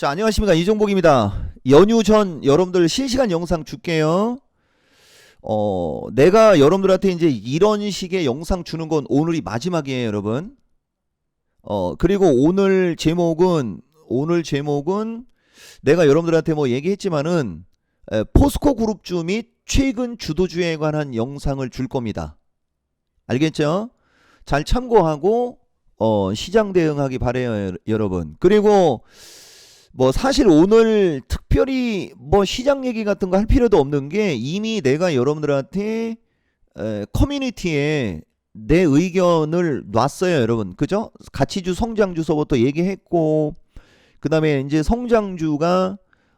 자, 안녕하십니까, 이종복입니다. 연휴 전 여러분들 실시간 영상 줄게요. 내가 여러분들한테 이제 이런 식의 영상 주는 건 오늘이 마지막이에요, 여러분. 그리고 오늘 제목은 내가 여러분들한테 뭐 얘기했지만은 포스코 그룹주 및 최근 주도주에 관한 영상을 줄 겁니다. 알겠죠? 잘 참고하고 시장 대응하기 바래요, 여러분. 그리고 뭐 사실 오늘 특별히 뭐 시장 얘기 같은 거 할 필요도 없는 게 이미 내가 여러분들한테 커뮤니티에 내 의견을 놨어요, 여러분. 그죠? 가치주 성장주서부터 얘기했고, 그 다음에 이제 성장주가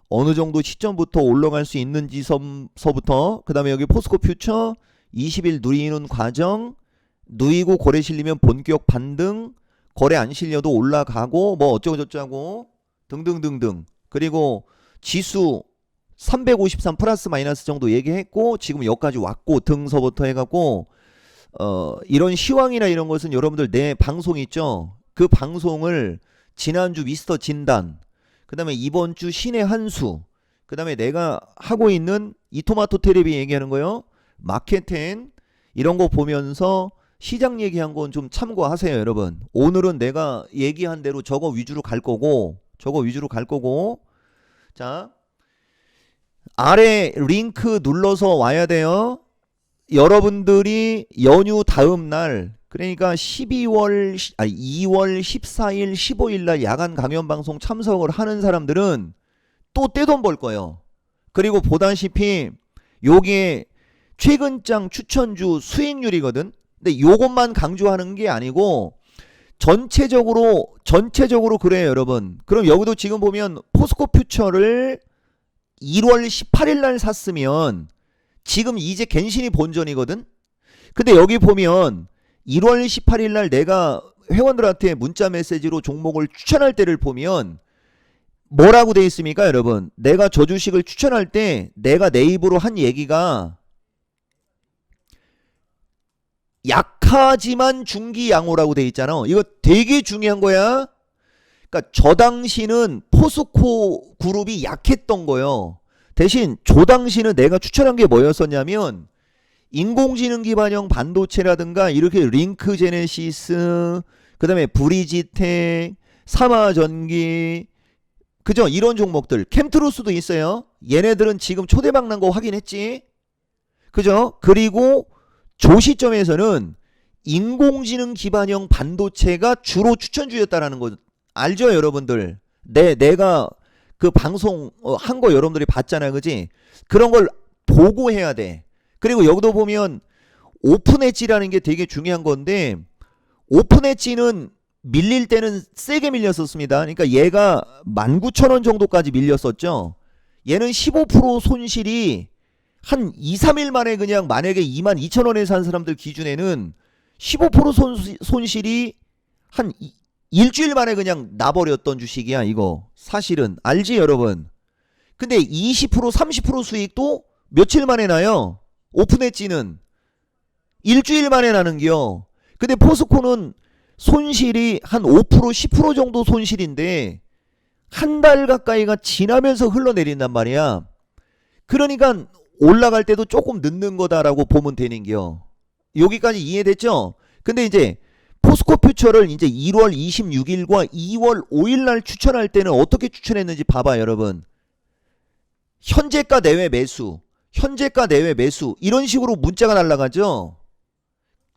어느 정도 시점부터 올라갈 수 있는지서부터, 그 다음에 여기 포스코 퓨처 20일 누리는 과정, 누이고 거래 실리면 본격 반등, 거래 안 실려도 올라가고 뭐 어쩌고 저쩌고 등등등등. 그리고 지수 353 플러스 마이너스 정도 얘기했고, 지금 여기까지 왔고 등서부터 해갖고 이런 시황이나 이런 것은 여러분들 내 방송 있죠? 그 방송을 지난주 미스터 진단, 그 다음에 이번 주 신의 한수, 그 다음에 내가 하고 있는 이토마토 테레비 얘기하는 거요, 마켓텐 이런 거 보면서 시장 얘기한 건 좀 참고하세요, 여러분. 오늘은 내가 얘기한 대로 저거 위주로 갈 거고, 자, 아래 링크 눌러서 와야 돼요. 여러분들이 연휴 다음 날, 그러니까 2월 14일 15일 날 야간 강연 방송 참석을 하는 사람들은 또 떼돈 벌 거예요. 그리고 보다시피 요게 최근장 추천주 수익률이거든. 근데 요것만 강조하는 게 아니고 전체적으로 그래요, 여러분. 그럼 여기도 지금 보면 포스코 퓨처를 1월 18일 날 샀으면 지금 이제 갱신이 본전이거든. 근데 여기 보면 1월 18일 날 내가 회원들한테 문자 메시지로 종목을 추천할 때를 보면 뭐라고 돼 있습니까, 여러분? 내가 저 주식을 추천할 때 내가 내 입으로 한 얘기가 약하지만 중기 양호라고 돼 있잖아. 이거 되게 중요한 거야. 그러니까 저 당시는 포스코 그룹이 약했던 거요. 대신 저 당시는 내가 추천한 게 뭐였었냐면 인공지능 기반형 반도체라든가 이렇게 링크 제네시스, 그 다음에 브리지텍, 삼화전기, 그죠? 이런 종목들. 캠트로스도 있어요. 얘네들은 지금 초대박 난 거 확인했지? 그죠? 그리고 조 시점에서는 인공지능 기반형 반도체가 주로 추천주였다라는 거 알죠, 여러분들? 내가 그 방송 한 거 여러분들이 봤잖아요, 그지? 그런 걸 보고 해야 돼. 그리고 여기도 보면 오픈 엣지라는 게 되게 중요한 건데, 오픈 엣지는 밀릴 때는 세게 밀렸었습니다. 그러니까 얘가 19,000원 정도까지 밀렸었죠. 얘는 15% 손실이 한 2, 3일 만에 그냥 만약에 22,000원에 산 사람들 기준에는 15% 손실이 한 일주일 만에 그냥 나버렸던 주식이야, 이거. 사실은. 알지, 여러분? 근데 20%, 30% 수익도 며칠 만에 나요. 오픈 엣지는. 일주일 만에 나는겨. 근데 포스코는 손실이 한 5%, 10% 정도 손실인데 한 달 가까이가 지나면서 흘러내린단 말이야. 그러니까 올라갈 때도 조금 늦는 거다라고 보면 되는겨. 여기까지 이해됐죠? 근데 이제 포스코 퓨처를 이제 1월 26일과 2월 5일 날 추천할 때는 어떻게 추천했는지 봐봐, 여러분. 현재가 내외 매수, 이런 식으로 문자가 날라가죠.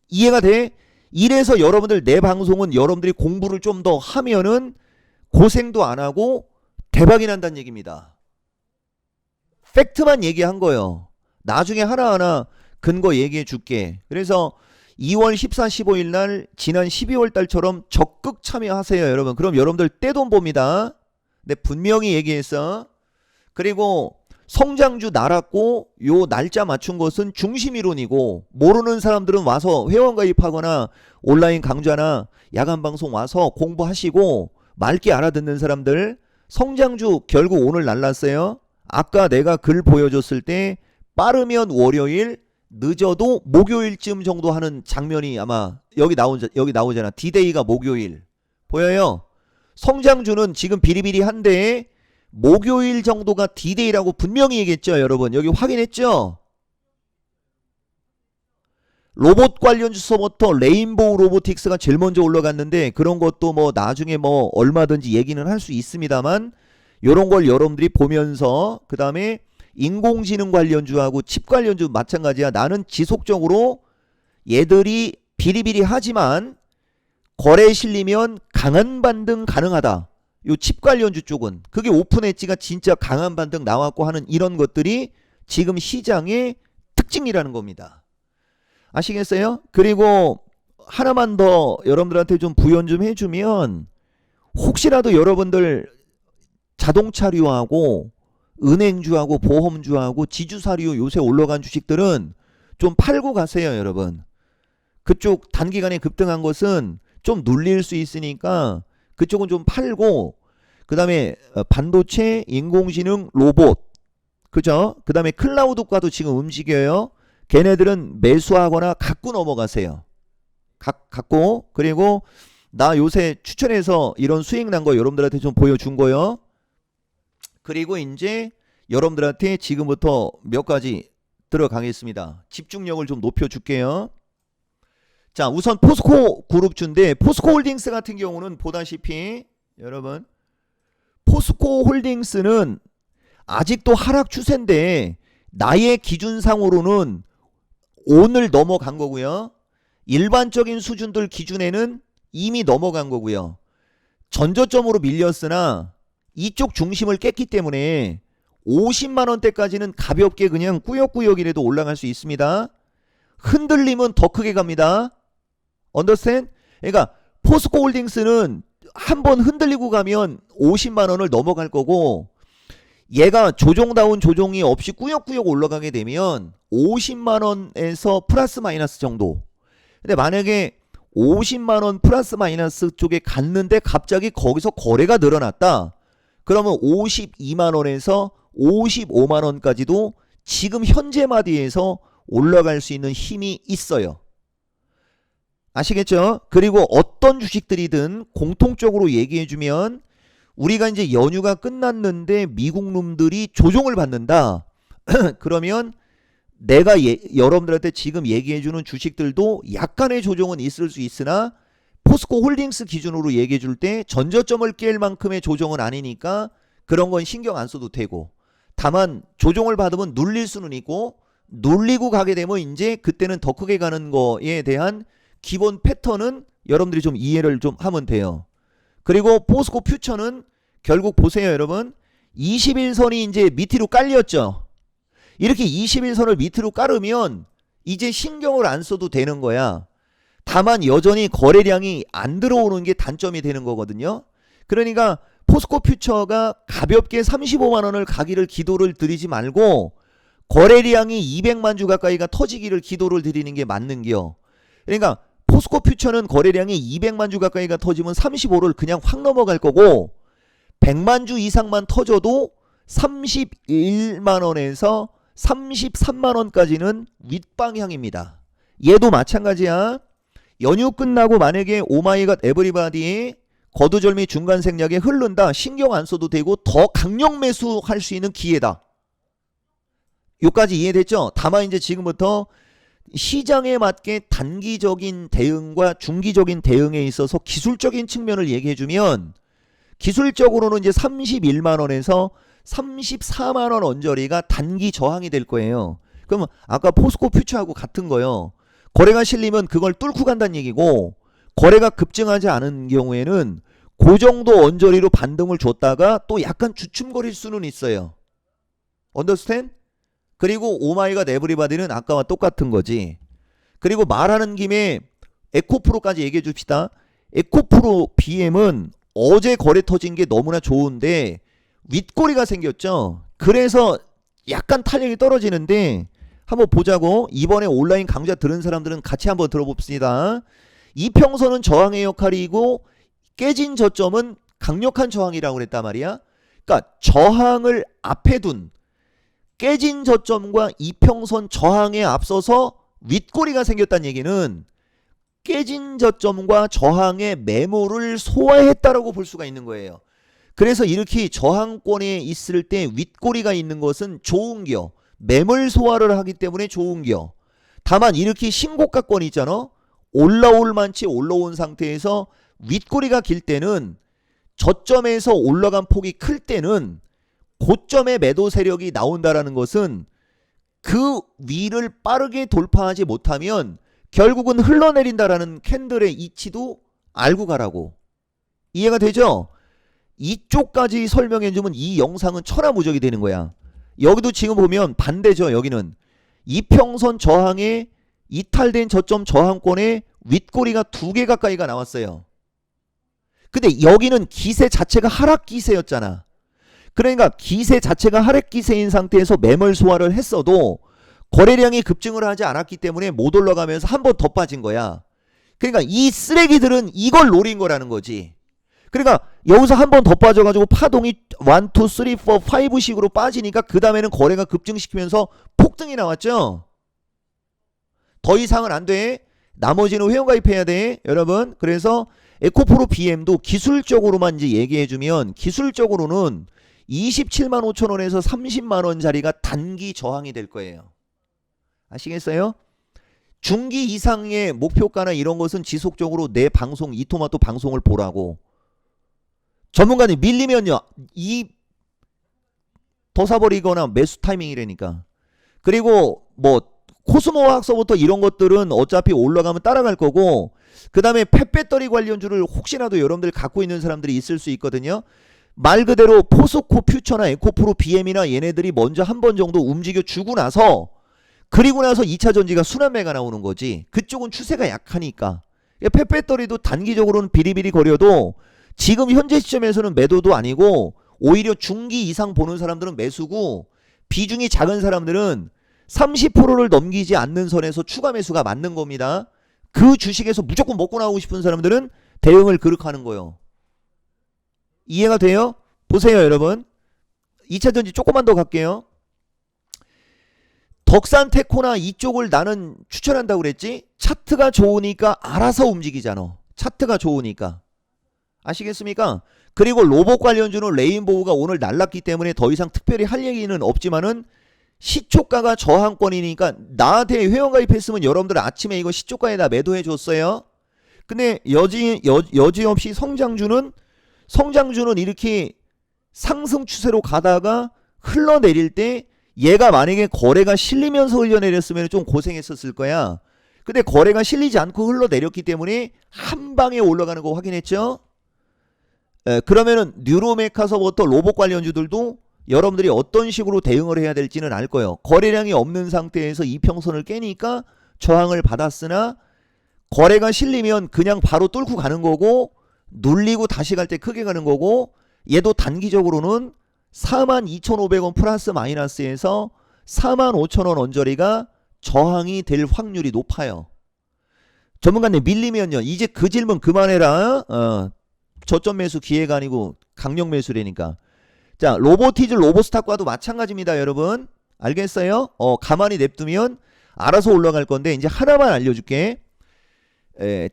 이해가 돼? 이래서 여러분들 내 방송은 여러분들이 공부를 좀 더 하면은 고생도 안 하고 대박이 난다는 얘기입니다. 팩트만 얘기한 거예요. 나중에 하나하나 근거 얘기해 줄게. 그래서 2월 14, 15일 날 지난 12월 달처럼 적극 참여하세요, 여러분. 그럼 여러분들 떼돈 봅니다. 내 분명히 얘기했어. 그리고 성장주 날았고 요 날짜 맞춘 것은 중심이론이고, 모르는 사람들은 와서 회원 가입하거나 온라인 강좌나 야간 방송 와서 공부하시고, 맑게 알아듣는 사람들 성장주 결국 오늘 날랐어요. 아까 내가 글 보여줬을 때 빠르면 월요일, 늦어도 목요일쯤 정도 하는 장면이 아마 여기 나오잖아. 디데이가 목요일. 보여요? 성장주는 지금 비리비리한데 목요일 정도가 D-Day라고 분명히 얘기했죠. 여러분 여기 확인했죠? 로봇 관련 주소부터 레인보우 로보틱스가 제일 먼저 올라갔는데 그런 것도 뭐 나중에 뭐 얼마든지 얘기는 할 수 있습니다만 요런 걸 여러분들이 보면서 그 다음에 인공지능 관련주하고 칩 관련주 마찬가지야. 나는 지속적으로 얘들이 비리비리하지만 거래 실리면 강한 반등 가능하다. 요 칩 관련주 쪽은 그게 오픈 엣지가 진짜 강한 반등 나왔고 하는 이런 것들이 지금 시장의 특징이라는 겁니다. 아시겠어요? 그리고 하나만 더 여러분들한테 좀 부연 좀 해주면 혹시라도 여러분들 자동차류하고 은행주하고 보험주하고 지주사류 요새 올라간 주식들은 좀 팔고 가세요. 여러분 그쪽 단기간에 급등한 것은 좀 눌릴 수 있으니까 그쪽은 좀 팔고 그 다음에 반도체 인공지능 로봇 그죠? 그 다음에 클라우드과도 지금 움직여요. 걔네들은 매수하거나 갖고 넘어가세요. 갖고 그리고 나 요새 추천해서 이런 수익 난 거 여러분들한테 좀 보여준 거요. 그리고 이제 여러분들한테 지금부터 몇 가지 들어가겠습니다. 집중력을 좀 높여줄게요. 자 우선 포스코 그룹주인데 포스코 홀딩스 같은 경우는 보다시피 여러분 포스코 홀딩스는 아직도 하락 추세인데 나의 기준상으로는 오늘 넘어간 거고요. 일반적인 수준들 기준에는 이미 넘어간 거고요. 전저점으로 밀렸으나 이쪽 중심을 깼기 때문에 50만원대까지는 가볍게 그냥 꾸역꾸역이라도 올라갈 수 있습니다. 흔들림은 더 크게 갑니다. 언더스탠? 그러니까 포스코 홀딩스는 한번 흔들리고 가면 50만원을 넘어갈 거고 얘가 조정다운 조정이 없이 꾸역꾸역 올라가게 되면 50만원에서 플러스 마이너스 정도. 근데 만약에 50만원 플러스 마이너스 쪽에 갔는데 갑자기 거기서 거래가 늘어났다. 그러면 52만원에서 55만원까지도 지금 현재 마디에서 올라갈 수 있는 힘이 있어요. 아시겠죠? 그리고 어떤 주식들이든 공통적으로 얘기해주면 우리가 이제 연휴가 끝났는데 미국 놈들이 조종을 받는다. 그러면 내가 여러분들한테 지금 얘기해주는 주식들도 약간의 조정은 있을 수 있으나 포스코 홀딩스 기준으로 얘기해줄 때 전저점을 깰 만큼의 조정은 아니니까 그런 건 신경 안 써도 되고 다만 조정을 받으면 눌릴 수는 있고 눌리고 가게 되면 이제 그때는 더 크게 가는 거에 대한 기본 패턴은 여러분들이 좀 이해를 좀 하면 돼요. 그리고 포스코 퓨처는 결국 보세요 여러분 21선이 이제 밑으로 깔렸죠. 이렇게 21선을 밑으로 깔으면 이제 신경을 안 써도 되는 거야. 다만 여전히 거래량이 안 들어오는 게 단점이 되는 거거든요. 그러니까 포스코 퓨처가 가볍게 35만원을 가기를 기도를 드리지 말고 거래량이 200만 주 가까이가 터지기를 기도를 드리는 게 맞는겨. 그러니까 포스코 퓨처는 거래량이 200만 주 가까이가 터지면 35를 그냥 확 넘어갈 거고 100만 주 이상만 터져도 31만원에서 33만원까지는 윗방향입니다. 얘도 마찬가지야. 연휴 끝나고 만약에 오마이갓 에브리바디 거두절미 중간 생략에 흐른다. 신경 안 써도 되고 더 강력 매수할 수 있는 기회다. 요까지 이해됐죠? 다만 이제 지금부터 시장에 맞게 단기적인 대응과 중기적인 대응에 있어서 기술적인 측면을 얘기해주면 기술적으로는 이제 31만원에서 34만원 언저리가 단기 저항이 될 거예요. 그럼 아까 포스코 퓨처하고 같은 거요. 거래가 실리면 그걸 뚫고 간다는 얘기고 거래가 급증하지 않은 경우에는 그 정도 언저리로 반등을 줬다가 또 약간 주춤거릴 수는 있어요. 언더스탠? 그리고 오마이갓 에브리바디는 아까와 똑같은 거지. 그리고 말하는 김에 에코프로까지 얘기해 줍시다. 에코프로 BM은 어제 거래 터진 게 너무나 좋은데 윗꼬리가 생겼죠. 그래서 약간 탄력이 떨어지는데 한번 보자고. 이번에 온라인 강좌 들은 사람들은 같이 한번 들어봅시다. 이평선은 저항의 역할이고 깨진 저점은 강력한 저항이라고 그랬단 말이야. 그러니까 저항을 앞에 둔 깨진 저점과 이평선 저항에 앞서서 윗꼬리가 생겼다는 얘기는 깨진 저점과 저항의 매물을 소화했다라고 볼 수가 있는 거예요. 그래서 이렇게 저항권에 있을 때 윗꼬리가 있는 것은 좋은겨. 매물 소화를 하기 때문에 좋은겨. 다만 이렇게 신고가권 있잖아. 올라올 만치 올라온 상태에서 윗꼬리가 길 때는 저점에서 올라간 폭이 클 때는 고점의 매도 세력이 나온다라는 것은 그 위를 빠르게 돌파하지 못하면 결국은 흘러내린다라는 캔들의 이치도 알고 가라고. 이해가 되죠? 이쪽까지 설명해주면 이 영상은 천하무적이 되는 거야. 여기도 지금 보면 반대죠. 여기는 이평선 저항에 이탈된 저점 저항권에 윗꼬리가 2개 가까이가 나왔어요. 근데 여기는 기세 자체가 하락 기세였잖아. 그러니까 기세 자체가 하락 기세인 상태에서 매물 소화를 했어도 거래량이 급증을 하지 않았기 때문에 못 올라가면서 한 번 더 빠진 거야. 그러니까 이 쓰레기들은 이걸 노린 거라는 거지. 그러니까 여기서 한 번 더 빠져가지고 파동이 1, 2, 3, 4, 5식으로 빠지니까 그 다음에는 거래가 급증시키면서 폭등이 나왔죠. 더 이상은 안 돼. 나머지는 회원가입해야 돼. 여러분. 그래서 에코프로 BM도 기술적으로만 이제 얘기해주면 기술적으로는 27만 5천 원에서 30만 원짜리가 단기 저항이 될 거예요. 아시겠어요? 중기 이상의 목표가나 이런 것은 지속적으로 내 방송 이토마토 방송을 보라고. 전문가님 밀리면요 이 더 사버리거나 매수 타이밍이라니까. 그리고 뭐 코스모 화학서부터 이런 것들은 어차피 올라가면 따라갈 거고, 그 다음에 펫배터리 관련주를 혹시라도 여러분들 갖고 있는 사람들이 있을 수 있거든요. 말 그대로 포스코 퓨처나 에코프로 BM이나 얘네들이 먼저 한 번 정도 움직여 주고 나서 그리고 나서 2차 전지가 순환매가 나오는 거지. 그쪽은 추세가 약하니까. 펫배터리도 단기적으로는 비리비리 거려도 지금 현재 시점에서는 매도도 아니고 오히려 중기 이상 보는 사람들은 매수고, 비중이 작은 사람들은 30%를 넘기지 않는 선에서 추가 매수가 맞는 겁니다. 그 주식에서 무조건 먹고 나오고 싶은 사람들은 대응을 그렇게 하는 거예요. 이해가 돼요? 보세요 여러분. 2차전지 조금만 더 갈게요. 덕산테코나 이쪽을 나는 추천한다고 그랬지? 차트가 좋으니까 알아서 움직이잖아. 차트가 좋으니까. 아시겠습니까? 그리고 로봇 관련주는 레인보우가 오늘 날랐기 때문에 더 이상 특별히 할 얘기는 없지만은 시초가가 저항권이니까 나한테 회원가입했으면 여러분들 아침에 이거 시초가에다 매도해 줬어요. 근데 여지없이 성장주는 이렇게 상승 추세로 가다가 흘러내릴 때 얘가 만약에 거래가 실리면서 흘러내렸으면 좀 고생했었을 거야. 근데 거래가 실리지 않고 흘러내렸기 때문에 한 방에 올라가는 거 확인했죠? 그러면은 뉴로메카서부터 로봇 관련주들도 여러분들이 어떤 식으로 대응을 해야 될지는 알 거예요. 거래량이 없는 상태에서 이평선을 깨니까 저항을 받았으나 거래가 실리면 그냥 바로 뚫고 가는 거고, 눌리고 다시 갈 때 크게 가는 거고, 얘도 단기적으로는 42,500원 플러스 마이너스에서 45,000원 언저리가 저항이 될 확률이 높아요. 전문가님 밀리면요 이제 그 질문 그만해라. 저점 매수 기회가 아니고 강력 매수라니까. 자, 로보티즈 로보스탁과도 마찬가지입니다 여러분. 알겠어요? 가만히 냅두면 알아서 올라갈 건데 이제 하나만 알려줄게.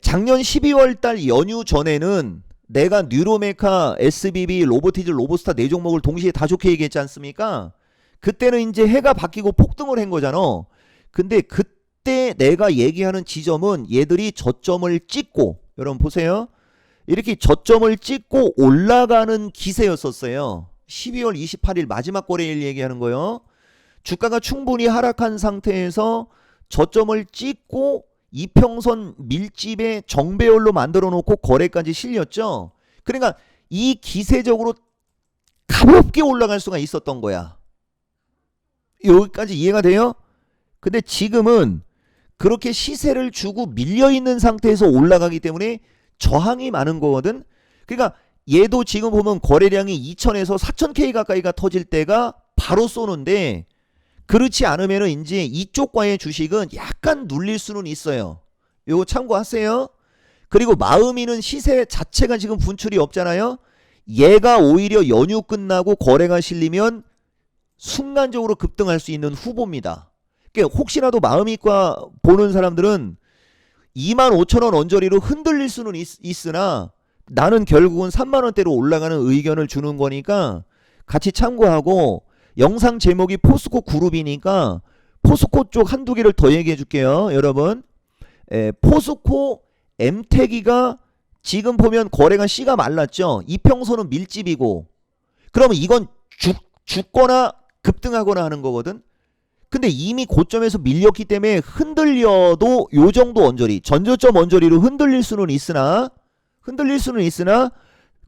작년 12월달 연휴 전에는 내가 뉴로메카, SBB, 로보티즈, 로보스타 네 종목을 동시에 다 좋게 얘기했지 않습니까? 그때는 이제 해가 바뀌고 폭등을 한 거잖아. 근데 그때 내가 얘기하는 지점은 얘들이 저점을 찍고, 여러분 보세요. 이렇게 저점을 찍고 올라가는 기세였었어요. 12월 28일 마지막 거래일 얘기하는 거요. 주가가 충분히 하락한 상태에서 저점을 찍고 이평선 밀집에 정배열로 만들어 놓고 거래까지 실렸죠. 그러니까 이 기세적으로 가볍게 올라갈 수가 있었던 거야. 여기까지 이해가 돼요? 근데 지금은 그렇게 시세를 주고 밀려있는 상태에서 올라가기 때문에 저항이 많은 거거든. 그러니까 얘도 지금 보면 거래량이 2,000에서 4,000K 가까이가 터질 때가 바로 쏘는데, 그렇지 않으면은 이제 이쪽과의 주식은 약간 눌릴 수는 있어요. 요거 참고하세요. 그리고 마음이는 시세 자체가 지금 분출이 없잖아요. 얘가 오히려 연휴 끝나고 거래가 실리면 순간적으로 급등할 수 있는 후보입니다. 그러니까 혹시라도 마음이과 보는 사람들은 25,000원 언저리로 흔들릴 수는 있으나 나는 결국은 3만원대로 올라가는 의견을 주는 거니까 같이 참고하고, 영상 제목이 포스코 그룹이니까 포스코 쪽 한두 개를 더 얘기해 줄게요. 여러분, 포스코 엠테기가 지금 보면 거래가 씨가 말랐죠. 이평선은 밀집이고, 그러면 이건 죽거나 급등하거나 하는 거거든. 근데 이미 고점에서 밀렸기 때문에 흔들려도 요 정도 언저리, 전저점 언저리로 흔들릴 수는 있으나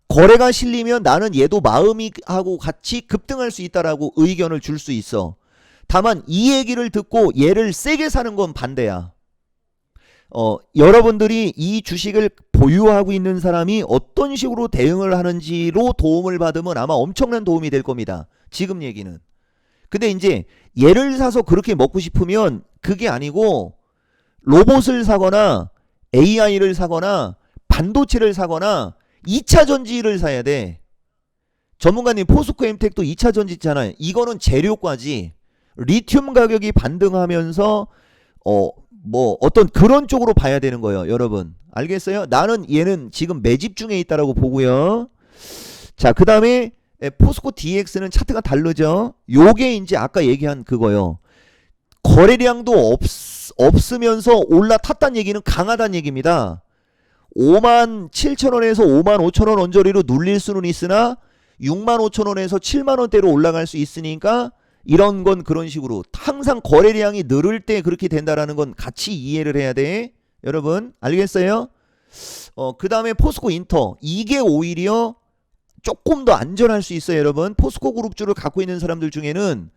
거래가 실리면 나는 얘도 마음이 하고 같이 급등할 수 있다라고 의견을 줄 수 있어. 다만 이 얘기를 듣고 얘를 세게 사는 건 반대야. 여러분들이 이 주식을 보유하고 있는 사람이 어떤 식으로 대응을 하는지로 도움을 받으면 아마 엄청난 도움이 될 겁니다. 지금 얘기는. 근데 이제 얘를 사서 그렇게 먹고 싶으면 그게 아니고 로봇을 사거나 AI를 사거나 반도체를 사거나 2차 전지를 사야 돼. 전문가님, 포스코 엠텍도 2차 전지 있잖아요. 이거는 재료과지. 리튬 가격이 반등하면서 어떤 그런 쪽으로 봐야 되는 거예요. 여러분 알겠어요? 나는 얘는 지금 매집 중에 있다라고 보고요. 자, 그 다음에 포스코 DX는 차트가 다르죠. 요게 이제 아까 얘기한 그거요. 거래량도 없으면서 올라탔다는 얘기는 강하다는 얘기입니다. 57,000원에서 55,000원 언저리로 눌릴 수는 있으나 65,000원에서 7만원대로 올라갈 수 있으니까 이런 건 그런 식으로 항상 거래량이 늘을 때 그렇게 된다라는 건 같이 이해를 해야 돼. 여러분 알겠어요? 그 다음에 포스코 인터, 이게 오히려 조금 더 안전할 수 있어요. 여러분, 포스코 그룹주를 갖고 있는 사람들 중에는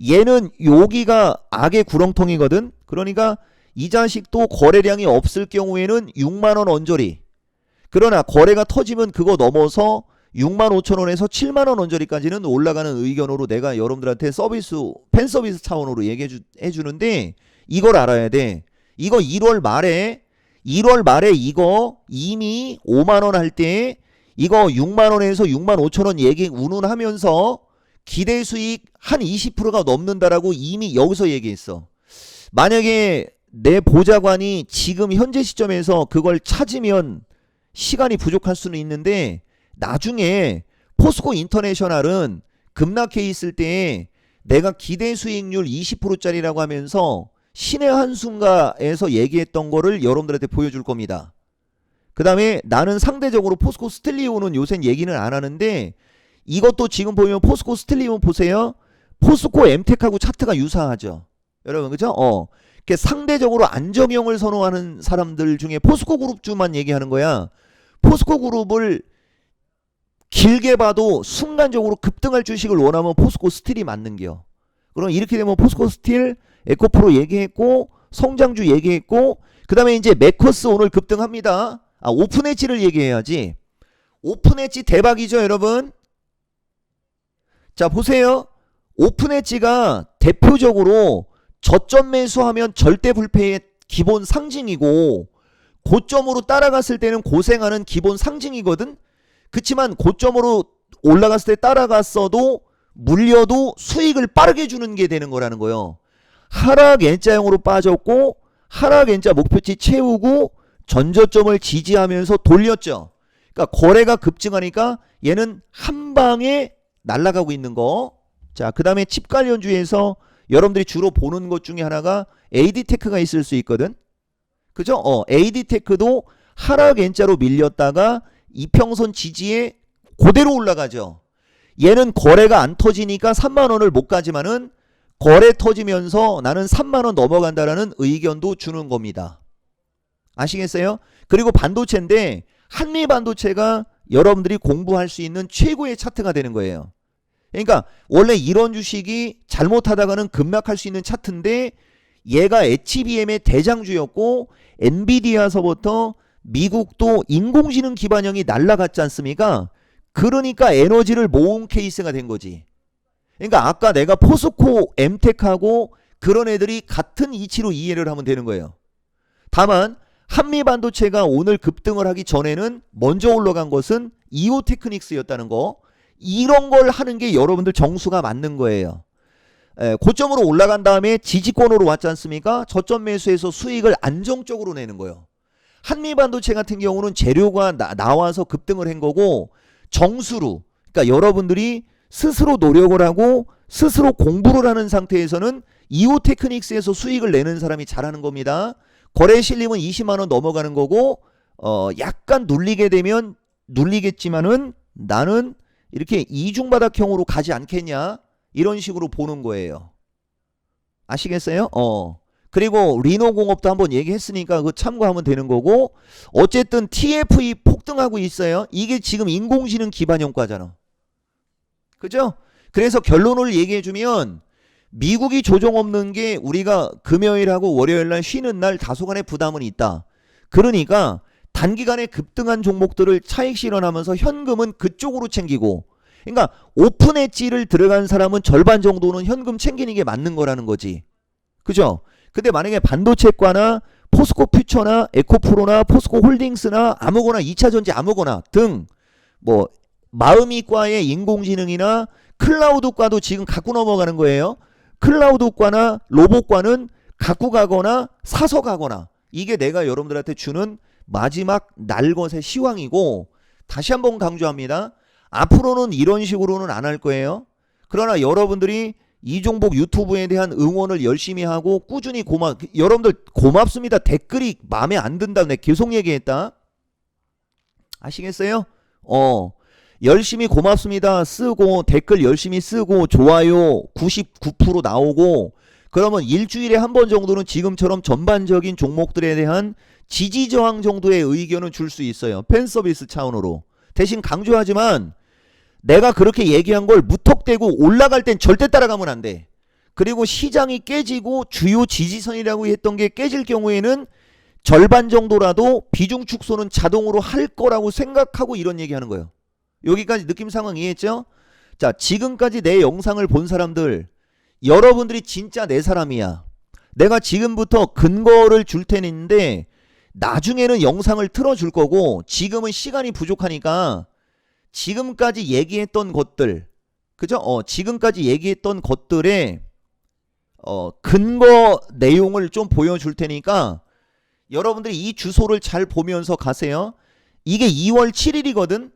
얘는 여기가 악의 구렁텅이거든. 그러니까 이 자식도 거래량이 없을 경우에는 6만원 언저리, 그러나 거래가 터지면 그거 넘어서 65,000원에서 7만원 언저리까지는 올라가는 의견으로 내가 여러분들한테 팬 서비스 차원으로 얘기해 주는데, 이걸 알아야 돼. 이거 1월 말에 이거 이미 5만원 할 때 이거 6만원에서 65,000원 얘기 운운하면서 기대 수익 한 20%가 넘는다라고 이미 여기서 얘기했어. 만약에 내 보좌관이 지금 현재 시점에서 그걸 찾으면 시간이 부족할 수는 있는데, 나중에 포스코 인터내셔널은 급락해 있을 때 내가 기대 수익률 20%짜리라고 하면서 신의 한순간에서 얘기했던 거를 여러분들한테 보여줄 겁니다. 그 다음에 나는 상대적으로 포스코 스텔리온은 요새 얘기는 안 하는데, 이것도 지금 보면 포스코 스텔리온 보세요. 포스코 엠텍하고 차트가 유사하죠. 여러분 그죠? 상대적으로 안정형을 선호하는 사람들 중에 포스코 그룹주만 얘기하는 거야. 포스코 그룹을 길게 봐도 순간적으로 급등할 주식을 원하면 포스코 스틸이 맞는겨. 그럼 이렇게 되면 포스코 스틸, 에코프로 얘기했고, 성장주 얘기했고, 그 다음에 이제 매커스 오늘 급등합니다. 오픈 엣지를 얘기해야지. 오픈 엣지 대박이죠 여러분. 자 보세요. 오픈 엣지가 대표적으로 저점 매수하면 절대 불패의 기본 상징이고, 고점으로 따라갔을 때는 고생하는 기본 상징이거든. 그치만 고점으로 올라갔을 때 따라갔어도 물려도 수익을 빠르게 주는 게 되는 거라는 거예요. 하락 N자형으로 빠졌고, 하락 N자 목표치 채우고 전저점을 지지하면서 돌렸죠. 그러니까 거래가 급증하니까 얘는 한 방에 날아가고 있는 거. 자, 그 다음에 칩 관련주에서 여러분들이 주로 보는 것 중에 하나가 AD테크가 있을 수 있거든. 그죠? AD테크도 하락 N자로 밀렸다가 이평선 지지에 그대로 올라가죠. 얘는 거래가 안 터지니까 3만원을 못 가지만은 거래 터지면서 나는 3만원 넘어간다라는 의견도 주는 겁니다. 아시겠어요? 그리고 반도체인데 한미 반도체가 여러분들이 공부할 수 있는 최고의 차트가 되는 거예요. 그러니까 원래 이런 주식이 잘못하다가는 급락할 수 있는 차트인데, 얘가 HBM의 대장주였고 엔비디아서부터 미국도 인공지능 기반형이 날라갔지 않습니까? 그러니까 에너지를 모은 케이스가 된 거지. 그러니까 아까 내가 포스코 엠텍하고 그런 애들이 같은 이치로 이해를 하면 되는 거예요. 다만 한미반도체가 오늘 급등을 하기 전에는 먼저 올라간 것은 이오테크닉스였다는 거, 이런 걸 하는 게 여러분들 정수가 맞는 거예요. 고점으로 올라간 다음에 지지권으로 왔지 않습니까? 저점 매수해서 수익을 안정적으로 내는 거예요. 한미반도체 같은 경우는 재료가 나와서 급등을 한 거고, 정수로, 그러니까 여러분들이 스스로 노력을 하고 스스로 공부를 하는 상태에서는 이오테크닉스에서 수익을 내는 사람이 잘하는 겁니다. 거래 실림은 20만 원 넘어가는 거고, 약간 눌리게 되면 눌리겠지만은 나는 이렇게 이중바닥형으로 가지 않겠냐, 이런 식으로 보는 거예요. 아시겠어요? 그리고 리노공업도 한번 얘기했으니까 그거 참고하면 되는 거고, 어쨌든 TFE 폭등하고 있어요. 이게 지금 인공지능 기반 효과잖아. 그죠? 그래서 결론을 얘기해주면, 미국이 조정 없는 게 우리가 금요일하고 월요일날 쉬는 날 다소간의 부담은 있다. 그러니까 단기간에 급등한 종목들을 차익 실현하면서 현금은 그쪽으로 챙기고, 그러니까 오픈 엣지를 들어간 사람은 절반 정도는 현금 챙기는 게 맞는 거라는 거지. 그죠? 근데 만약에 반도체과나 포스코 퓨처나 에코프로나 포스코 홀딩스나 아무거나 2차전지 아무거나 등 뭐 마음이과의 인공지능이나 클라우드과도 지금 갖고 넘어가는 거예요. 클라우드과나 로봇과는 갖고 가거나 사서 가거나, 이게 내가 여러분들한테 주는 마지막 날것의 시황이고, 다시 한번 강조합니다. 앞으로는 이런 식으로는 안 할 거예요. 그러나 여러분들이 이종복 유튜브에 대한 응원을 열심히 하고 꾸준히 여러분들 고맙습니다. 댓글이 마음에 안 든다 내가 계속 얘기했다. 아시겠어요? 열심히 고맙습니다 쓰고, 댓글 열심히 쓰고, 좋아요 99% 나오고, 그러면 일주일에 한 번 정도는 지금처럼 전반적인 종목들에 대한 지지저항 정도의 의견을 줄 수 있어요. 팬서비스 차원으로. 대신 강조하지만 내가 그렇게 얘기한 걸 무턱대고 올라갈 땐 절대 따라가면 안 돼. 그리고 시장이 깨지고 주요 지지선이라고 했던 게 깨질 경우에는 절반 정도라도 비중 축소는 자동으로 할 거라고 생각하고 이런 얘기하는 거예요. 여기까지 느낌 상황 이해했죠? 자, 지금까지 내 영상을 본 사람들, 여러분들이 진짜 내 사람이야. 내가 지금부터 근거를 줄 테는데 나중에는 영상을 틀어줄 거고, 지금은 시간이 부족하니까 지금까지 얘기했던 것들, 그죠? 지금까지 얘기했던 것들의 근거 내용을 좀 보여줄 테니까 여러분들이 이 주소를 잘 보면서 가세요. 이게 2월 7일이거든.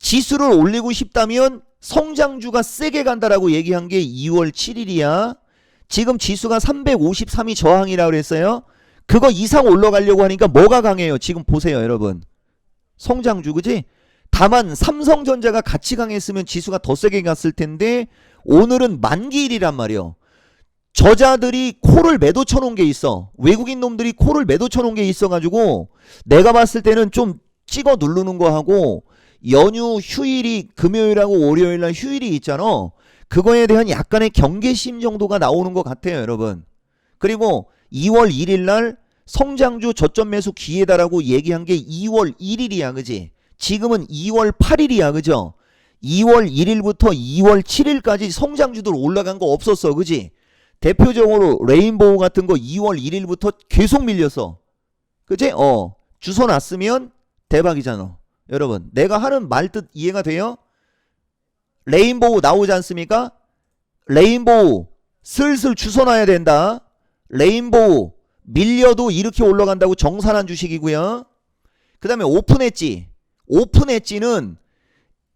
지수를 올리고 싶다면 성장주가 세게 간다라고 얘기한 게 2월 7일이야. 지금 지수가 353이 저항이라고 그랬어요. 그거 이상 올라가려고 하니까 뭐가 강해요? 지금 보세요, 여러분. 성장주, 그지? 다만 삼성전자가 같이 강했으면 지수가 더 세게 갔을 텐데 오늘은 만기일이란 말이요. 저자들이 코를 매도 쳐놓은 게 있어. 외국인 놈들이 코를 매도 쳐놓은 게 있어가지고 내가 봤을 때는 좀 찍어 누르는 거 하고, 연휴 휴일이 금요일하고 월요일날 휴일이 있잖아. 그거에 대한 약간의 경계심 정도가 나오는 것 같아요, 여러분. 그리고 2월 1일날 성장주 저점 매수 기회다라고 얘기한 게 2월 1일이야, 그지? 지금은 2월 8일이야, 그죠? 2월 1일부터 2월 7일까지 성장주들 올라간 거 없었어, 그지? 대표적으로 레인보우 같은 거 2월 1일부터 계속 밀렸어, 그지? 주소 놨으면 대박이잖아. 여러분, 내가 하는 말 뜻 이해가 돼요? 레인보우 나오지 않습니까? 레인보우 슬슬 주소 놔야 된다. 레인보우 밀려도 이렇게 올라간다고 정산한 주식이고요. 그 다음에 오픈엣지. 오픈엣지는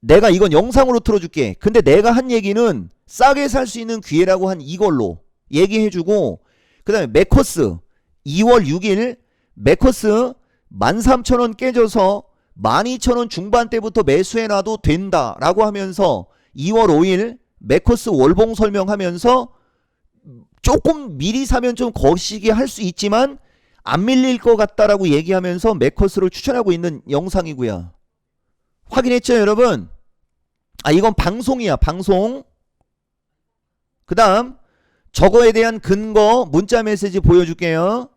내가 이건 영상으로 틀어줄게. 근데 내가 한 얘기는 싸게 살 수 있는 기회라고 한 이걸로 얘기해주고, 그 다음에 메커스 2월 6일 메커스 13,000원 깨져서 12,000원 중반대부터 매수해놔도 된다라고 하면서 2월 5일 메커스 월봉 설명하면서 조금 미리 사면 좀 거시기 할 수 있지만 안 밀릴 것 같다라고 얘기하면서 메커스를 추천하고 있는 영상이고요. 확인했죠, 여러분? 이건 방송이야, 방송. 그 다음 저거에 대한 근거 문자 메시지 보여줄게요.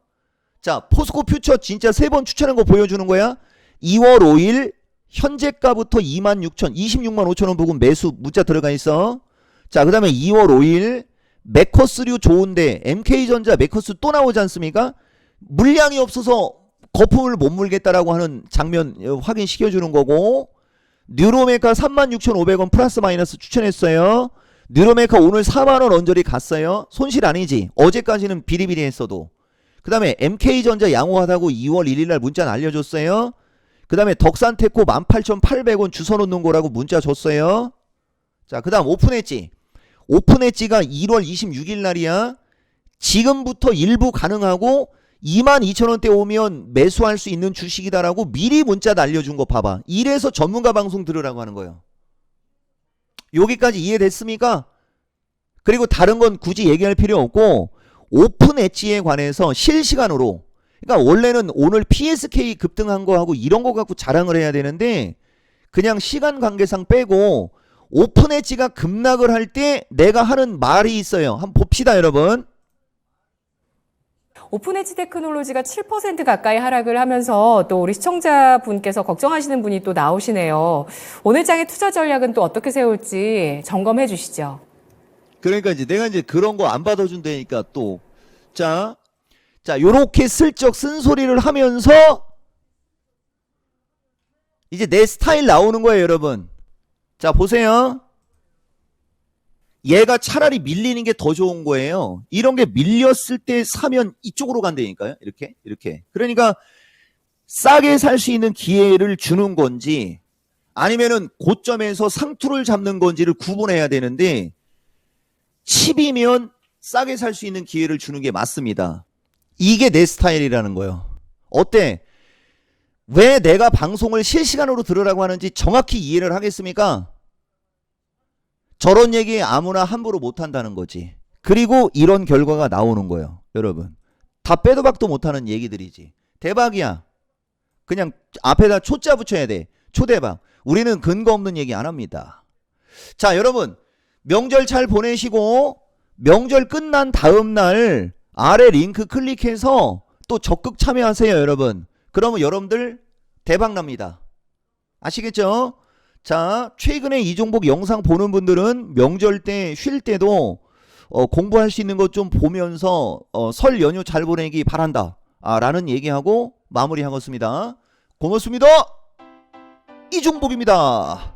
자, 포스코 퓨처 진짜 3번 추천한 거 보여주는 거야. 2월 5일 현재가부터 26,000, 26만 5천원 부근 매수 문자 들어가 있어. 자, 그 다음에 2월 5일 메커스류 좋은데 MK전자 메커스 또 나오지 않습니까? 물량이 없어서 거품을 못 물겠다라고 하는 장면 확인시켜주는 거고, 뉴로메카 36,500원 플러스 마이너스 추천했어요. 뉴로메카 오늘 4만원 언저리 갔어요. 손실 아니지? 어제까지는 비리비리 했어도. 그 다음에 MK전자 양호하다고 2월 1일날 문자 날려줬어요. 그 다음에 덕산테코 18,800원 주워 놓는 거라고 문자 줬어요. 자, 그 다음 오픈엣지. 오픈엣지가 1월 26일 날이야. 지금부터 일부 가능하고 22,000원대 오면 매수할 수 있는 주식이다라고 미리 문자 날려준 거 봐봐. 이래서 전문가 방송 들으라고 하는 거예요. 여기까지 이해됐습니까? 그리고 다른 건 굳이 얘기할 필요 없고 오픈 엣지에 관해서 실시간으로, 그러니까 원래는 오늘 PSK 급등한 거하고 이런 거 갖고 자랑을 해야 되는데 그냥 시간 관계상 빼고 오픈 엣지가 급락을 할 때 내가 하는 말이 있어요. 한번 봅시다, 여러분. 오픈엣지 테크놀로지가 7% 가까이 하락을 하면서 또 우리 시청자분께서 걱정하시는 분이 또 나오시네요. 오늘 장의 투자 전략은 또 어떻게 세울지 점검해 주시죠. 그러니까 이제 내가 이제 그런 거 안 받아준다니까 또. 자, 요렇게 슬쩍 쓴소리를 하면서 이제 내 스타일 나오는 거예요, 여러분. 자, 보세요. 얘가 차라리 밀리는 게 더 좋은 거예요. 이런 게 밀렸을 때 사면 이쪽으로 간다니까요. 이렇게. 그러니까 싸게 살 수 있는 기회를 주는 건지 아니면은 고점에서 상투를 잡는 건지를 구분해야 되는데 칩이면 싸게 살 수 있는 기회를 주는 게 맞습니다. 이게 내 스타일이라는 거예요. 어때? 왜 내가 방송을 실시간으로 들으라고 하는지 정확히 이해를 하겠습니까? 저런 얘기 아무나 함부로 못한다는 거지. 그리고 이런 결과가 나오는 거예요. 여러분. 다 빼도 박도 못하는 얘기들이지. 대박이야. 그냥 앞에다 초자 붙여야 돼. 초대박. 우리는 근거 없는 얘기 안 합니다. 자, 여러분. 명절 잘 보내시고 명절 끝난 다음 날 아래 링크 클릭해서 또 적극 참여하세요, 여러분. 그러면 여러분들 대박 납니다. 아시겠죠? 자, 최근에 이종복 영상 보는 분들은 명절 때 쉴 때도 공부할 수 있는 것 좀 보면서 설 연휴 잘 보내기 바란다 라는 얘기하고 마무리하겠습니다. 고맙습니다. 이종복입니다.